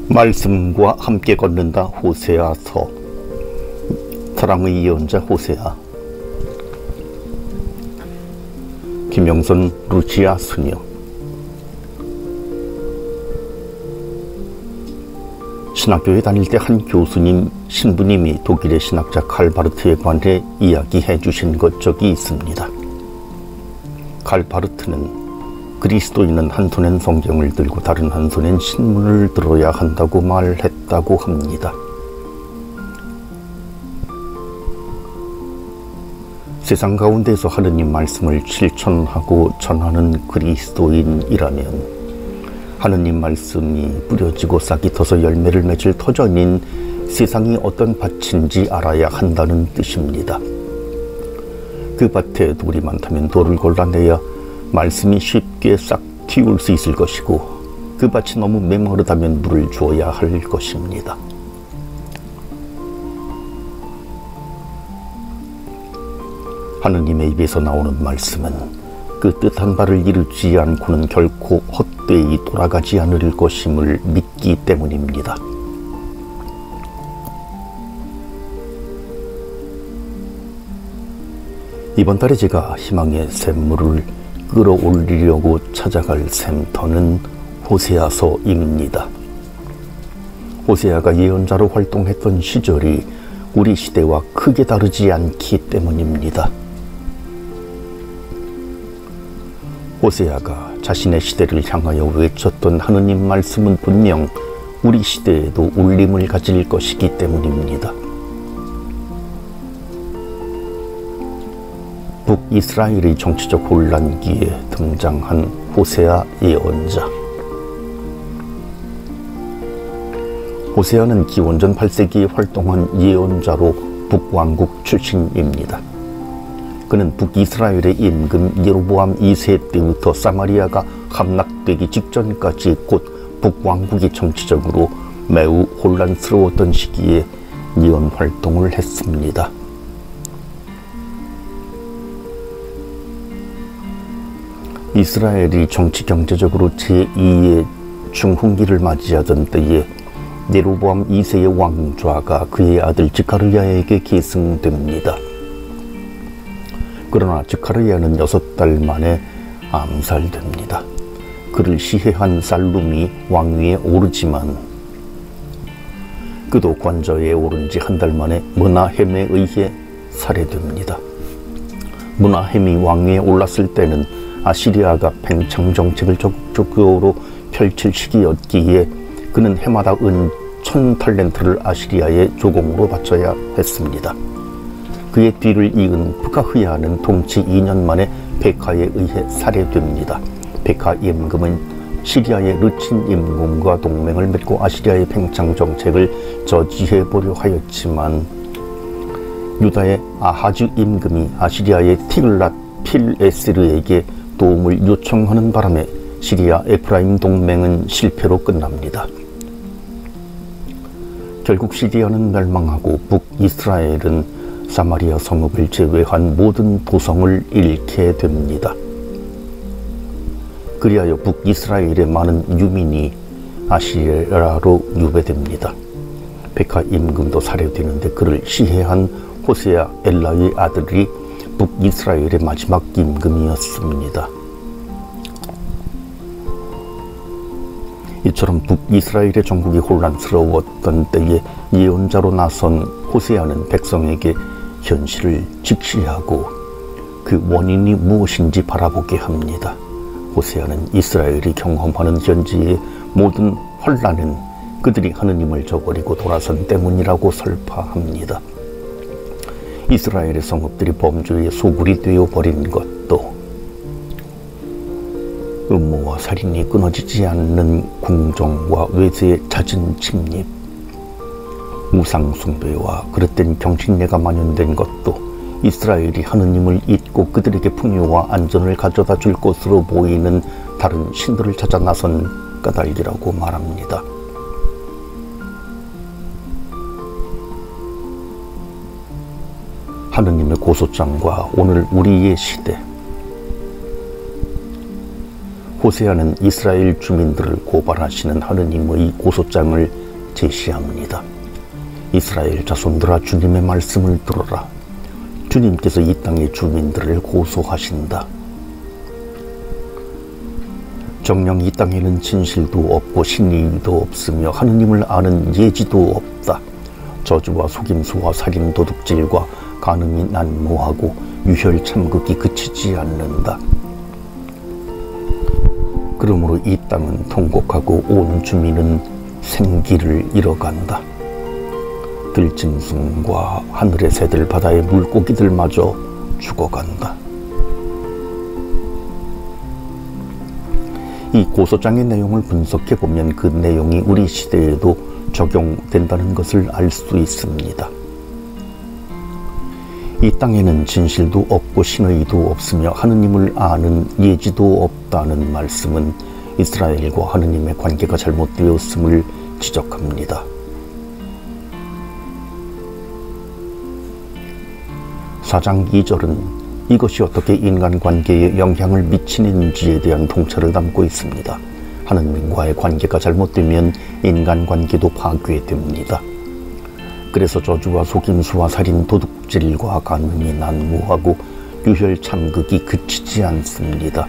말씀과 함께 걷는다. 호세아서. 사랑의 예언자 호세아. 김영선 루시아 수녀. 신학교에 다닐 때 한 교수님, 신부님이 독일의 신학자 칼바르트에 관해 이야기해 주신 적이 있습니다. 칼바르트는 그리스도인은 한 손엔 성경을 들고 다른 한 손엔 신문을 들어야 한다고 말했다고 합니다. 세상 가운데서 하느님 말씀을 실천하고 전하는 그리스도인이라면 하느님 말씀이 뿌려지고 싹이 터서 열매를 맺을 터전인 세상이 어떤 밭인지 알아야 한다는 뜻입니다. 그 밭에 돌이 많다면 돌을 골라내야 말씀이 쉽게 싹 틔울 수 있을 것이고, 그 밭이 너무 메마르다면 물을 주어야 할 것입니다. 하느님의 입에서 나오는 말씀은 그 뜻한 바를 이루지 않고는 결코 헛되이 돌아가지 않을 것임을 믿기 때문입니다. 이번 달에 제가 희망의 샘물을 끌어올리려고 찾아갈 샘터는 호세아서입니다. 호세아가 예언자로 활동했던 시절이 우리 시대와 크게 다르지 않기 때문입니다. 호세아가 자신의 시대를 향하여 외쳤던 하느님 말씀은 분명 우리 시대에도 울림을 가질 것이기 때문입니다. 북이스라엘의 정치적 혼란기에 등장한 호세아 예언자. 호세아는 기원전 8세기에 활동한 예언자로 북왕국 출신입니다. 그는 북이스라엘의 임금 예로보암 2세 때부터 사마리아가 함락되기 직전까지 곧 북왕국이 정치적으로 매우 혼란스러웠던 시기에 예언 활동을 했습니다. 이스라엘이 정치 경제적으로 제2의 중흥기를 맞이하던 때에 예로보암 2세의 왕좌가 그의 아들 즈카르야에게 계승됩니다. 그러나 즈카르야는 6달 만에 암살됩니다. 그를 시해한 살룸이 왕위에 오르지만 그도 관저에 오른 지 한 달 만에 므나헴에 의해 살해됩니다. 므나헴이 왕위에 올랐을 때는 아시리아가 팽창 정책을 적극적으로 펼칠 시기였기에 그는 해마다 은 1000탈렌트를 아시리아의 조공으로 바쳐야 했습니다. 그의 뒤를 이은 프카흐야는 통치 2년 만에 베카에 의해 살해됩니다. 베카 임금은 시리아의 르친 임금과 동맹을 맺고 아시리아의 팽창 정책을 저지해보려 하였지만 유다의 아하즈 임금이 아시리아의 티글랏 필에스르에게 도움을 요청하는 바람에 시리아 에프라임 동맹은 실패로 끝납니다. 결국 시리아는 멸망하고 북이스라엘은 사마리아 성읍을 제외한 모든 도성을 잃게 됩니다. 그리하여 북이스라엘의 많은 유민이 아시리아로 유배됩니다. 베카 임금도 살해되는데 그를 시해한 호세아 엘라의 아들이 북이스라엘의 마지막 임금이었습니다. 이처럼 북이스라엘의 정국이 혼란스러웠던 때에 예언자로 나선 호세아는 백성에게 현실을 직시하고 그 원인이 무엇인지 바라보게 합니다. 호세아는 이스라엘이 경험하는 현재의 모든 혼란은 그들이 하느님을 저버리고 돌아선 때문이라고 설파합니다. 이스라엘의 성읍들이 범죄의 소굴이 되어버린 것도, 음모와 살인이 끊어지지 않는 궁정과 외세의 잦은 침입, 우상 숭배와 그릇된 경신례가 만연된 것도 이스라엘이 하느님을 잊고 그들에게 풍요와 안전을 가져다 줄 것으로 보이는 다른 신들을 찾아 나선 까닭이라고 말합니다. 하느님의 고소장과 오늘 우리의 시대. 호세아는 이스라엘 주민들을 고발하시는 하느님의 고소장을 제시합니다. 이스라엘 자손들아, 주님의 말씀을 들어라. 주님께서 이 땅의 주민들을 고소하신다. 정녕 이 땅에는 진실도 없고 신의도 없으며 하느님을 아는 예지도 없다. 저주와 속임수와 살인, 도둑질과 간음이 난무하고 유혈 참극이 그치지 않는다. 그러므로 이 땅은 통곡하고 온 주민은 생기를 잃어간다. 들짐승과 하늘의 새들, 바다의 물고기들마저 죽어간다. 이 고소장의 내용을 분석해보면 그 내용이 우리 시대에도 적용된다는 것을 알 수 있습니다. 이 땅에는 진실도 없고 신의도 없으며 하느님을 아는 예지도 없다는 말씀은 이스라엘과 하느님의 관계가 잘못되었음을 지적합니다. 4장 2절은 이것이 어떻게 인간관계에 영향을 미치는지에 대한 통찰을 담고 있습니다. 하느님과의 관계가 잘못되면 인간관계도 파괴됩니다. 그래서 저주와 속임수와 살인, 도둑질과 간음이 난무하고 유혈 참극이 그치지 않습니다.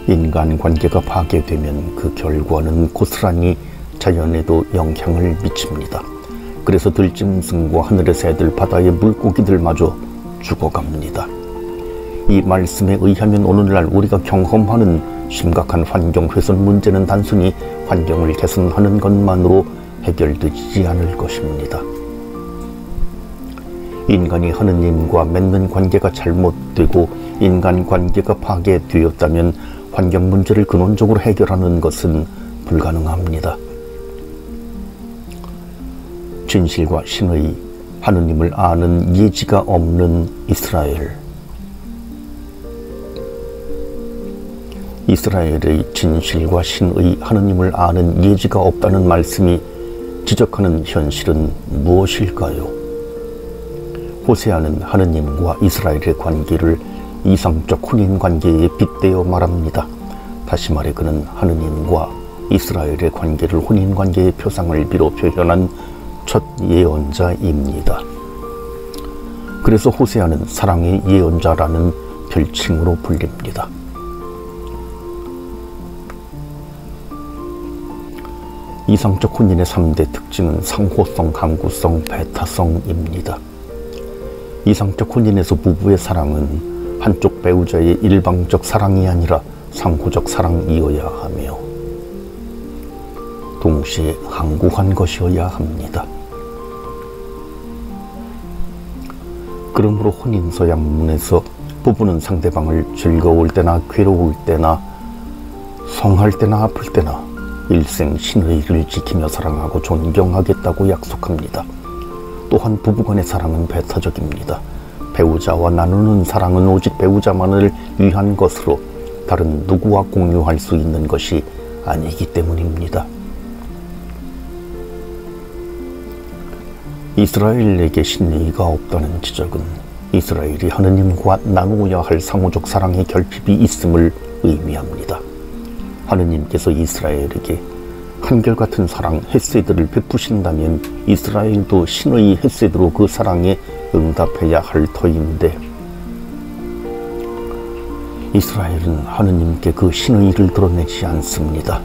인간관계가 파괴되면 그 결과는 고스란히 자연에도 영향을 미칩니다. 그래서 들짐승과 하늘의 새들, 바다의 물고기들마저 죽어갑니다. 이 말씀에 의하면 오늘날 우리가 경험하는 심각한 환경 훼손 문제는 단순히 환경을 개선하는 것만으로 해결되지 않을 것입니다. 인간이 하느님과 맺는 관계가 잘못되고 인간관계가 파괴되었다면 환경 문제를 근원적으로 해결하는 것은 불가능합니다. 진실과 신의, 하느님을 아는 예지가 없는 이스라엘. 이스라엘의 진실과 신의, 하느님을 아는 예지가 없다는 말씀이 지적하는 현실은 무엇일까요? 호세아는 하느님과 이스라엘의 관계를 이상적 혼인 관계에 빗대어 말합니다. 다시 말해 그는 하느님과 이스라엘의 관계를 혼인 관계의 표상을 비로 표현한 첫 예언자입니다. 그래서 호세아는 사랑의 예언자라는 별칭으로 불립니다. 이상적 혼인의 3대 특징은 상호성, 항구성, 배타성입니다. 이상적 혼인에서 부부의 사랑은 한쪽 배우자의 일방적 사랑이 아니라 상호적 사랑이어야 하며 동시에 항구한 것이어야 합니다. 그러므로 혼인서약문에서 부부는 상대방을 즐거울 때나 괴로울 때나 성할 때나 아플 때나 일생 신의를 지키며 사랑하고 존경하겠다고 약속합니다. 또한 부부간의 사랑은 배타적입니다. 배우자와 나누는 사랑은 오직 배우자만을 위한 것으로 다른 누구와 공유할 수 있는 것이 아니기 때문입니다. 이스라엘에게 신의가 없다는 지적은 이스라엘이 하느님과 나누어야 할 상호적 사랑의 결핍이 있음을 의미합니다. 하느님께서 이스라엘에게 한결같은 사랑, 헤세드를 베푸신다면 이스라엘도 신의 헤세드로 그 사랑에 응답해야 할 터인데 이스라엘은 하느님께 그 신의를 드러내지 않습니다.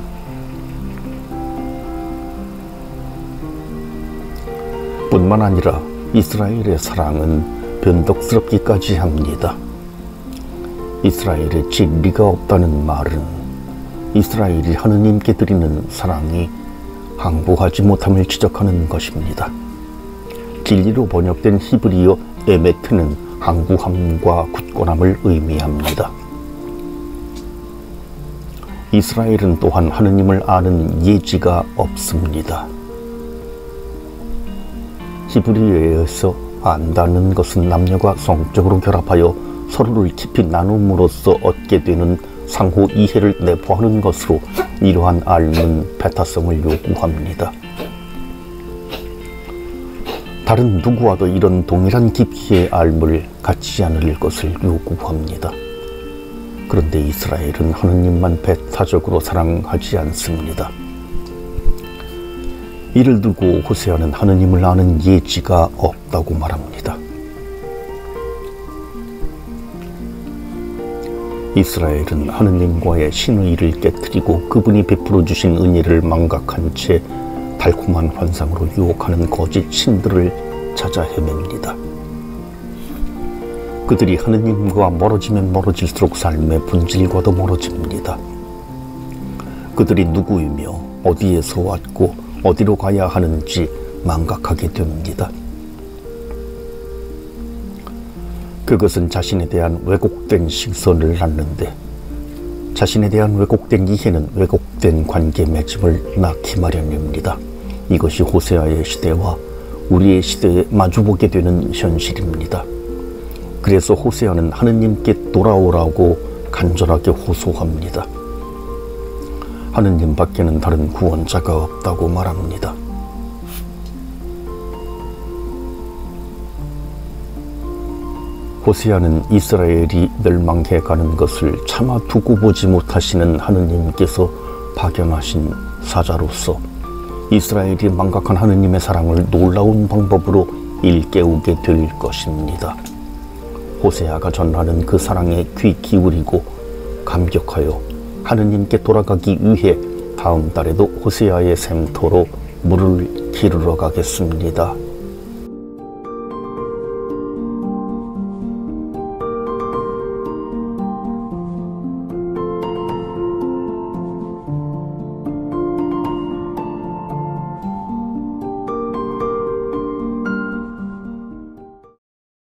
뿐만 아니라 이스라엘의 사랑은 변덕스럽기까지 합니다. 이스라엘의 진리가 없다는 말은 이스라엘이 하느님께 드리는 사랑이 항복하지 못함을 지적하는 것입니다. 진리로 번역된 히브리어 에메트는 항구함과 굳건함을 의미합니다. 이스라엘은 또한 하느님을 아는 예지가 없습니다. 히브리어에서 안다는 것은 남녀가 성적으로 결합하여 서로를 깊이 나눔으로써 얻게 되는 상호 이해를 내포하는 것으로 이러한 알은 배타성을 요구합니다. 다른 누구와도 이런 동일한 깊이의 알을 갖지 않을 것을 요구합니다. 그런데 이스라엘은 하느님만 배타적으로 사랑하지 않습니다. 이를 두고 호세아는 하느님을 아는 예지가 없다고 말합니다. 이스라엘은 하느님과의 신의를 깨뜨리고 그분이 베풀어 주신 은혜를 망각한 채 달콤한 환상으로 유혹하는 거짓 신들을 찾아 헤맵니다. 그들이 하느님과 멀어지면 멀어질수록 삶의 본질과도 멀어집니다. 그들이 누구이며 어디에서 왔고 어디로 가야 하는지 망각하게 됩니다. 그것은 자신에 대한 왜곡된 시선을 낳는데 자신에 대한 왜곡된 이해는 왜곡된 관계 맺음을 낳기 마련입니다. 이것이 호세아의 시대와 우리의 시대에 마주보게 되는 현실입니다. 그래서 호세아는 하느님께 돌아오라고 간절하게 호소합니다. 하느님 밖에는 다른 구원자가 없다고 말합니다. 호세아는 이스라엘이 멸망해 가는 것을 차마 두고 보지 못하시는 하느님께서 파견하신 사자로서 이스라엘이 망각한 하느님의 사랑을 놀라운 방법으로 일깨우게 될 것입니다. 호세아가 전하는 그 사랑에 귀 기울이고 감격하여 하느님께 돌아가기 위해 다음 달에도 호세아의 샘터로 물을 기르러 가겠습니다.